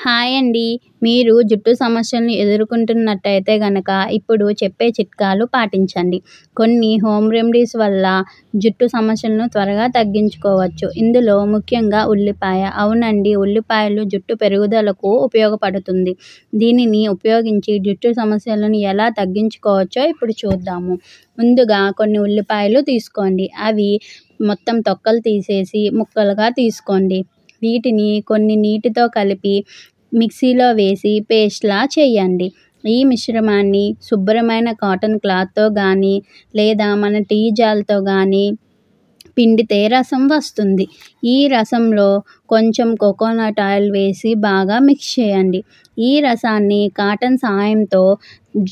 Hi అండి. మీరు జుట్టు సమస్యలను ఎదుర్కొంటున్నట్టయితే గనక ఇప్పుడు చెప్పే చిట్కాలు పాటించండి. కొన్ని హోమ్ రెమెడీస్ వల్ల జుట్టు సమస్యలను త్వరగా తగ్గించుకోవచ్చు. ఇందులో ముఖ్యంగా ఉల్లిపాయ. అవునండి, ఉల్లిపాయలు జుట్టు పెరుగుదలకు ఉపయోగపడుతుంది. దీనిని ఉపయోగించి జుట్టు సమస్యలను ఎలా తగ్గించుకోవచ్చో ఇప్పుడు చూద్దాము. ముందుగా కొన్ని ఉల్లిపాయలు తీసుకోండి. అవి మొత్తం తొక్కలు తీసేసి ముక్కలుగా తీసుకోండి. వీటిని కొన్ని నీటితో కలిపి మిక్సీలో వేసి పేస్ట్లా చేయండి. ఈ మిశ్రమాన్ని శుభ్రమైన కాటన్ క్లాత్తో కానీ లేదా మన టీ జాల్తో కానీ పిండితే రసం వస్తుంది. ఈ రసంలో కొంచెం కోకోనట్ ఆయిల్ వేసి బాగా మిక్స్ చేయండి. ఈ రసాన్ని కాటన్ సహాయంతో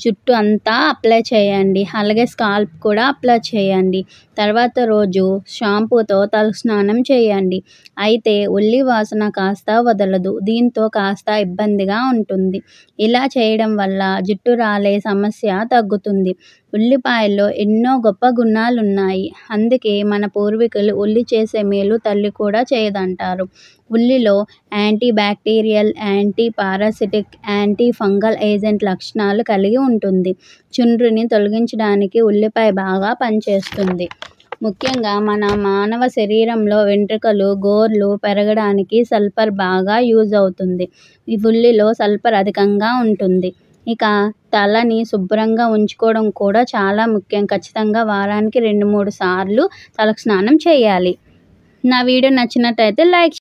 జుట్టు అంతా అప్లై చేయండి. అలాగే స్కాల్ప్ కూడా అప్లై చేయండి. తర్వాత రోజు షాంపూతో తలస్నానం చేయండి. అయితే ఉల్లి వాసన కాస్త వదలదు. దీంతో కాస్త ఇబ్బందిగా ఉంటుంది. ఇలా చేయడం వల్ల జుట్టు రాలే సమస్య తగ్గుతుంది. ఉల్లిపాయల్లో ఎన్నో గొప్ప గుణాలున్నాయి. అందుకే మన పూర్వీకులు ఉల్లి చేసే మేలు తల్లి కూడా చేయదంటారు. ఉల్లిలో anti bacterial, anti parasitic, anti fungal agent లక్షణాలు కలిగి ఉంటుంది. చుండ్రుని తొలగించడానికి ఉల్లిపాయ బాగా పనిచేస్తుంది. ముఖ్యంగా మన మానవ శరీరంలో వెంట్రుకలు, గోర్లు పెరగడానికి సల్ఫర్ బాగా యూజ్ అవుతుంది. ఈ ఉల్లిలో సల్ఫర్ అధికంగా ఉంటుంది. ఇక తలని శుభ్రంగా ఉంచుకోవడం కూడా చాలా ముఖ్యం. ఖచ్చితంగా వారానికి 2-3 సార్లు తలకు స్నానం చేయాలి. నా వీడియో నచ్చినట్టయితే లైక్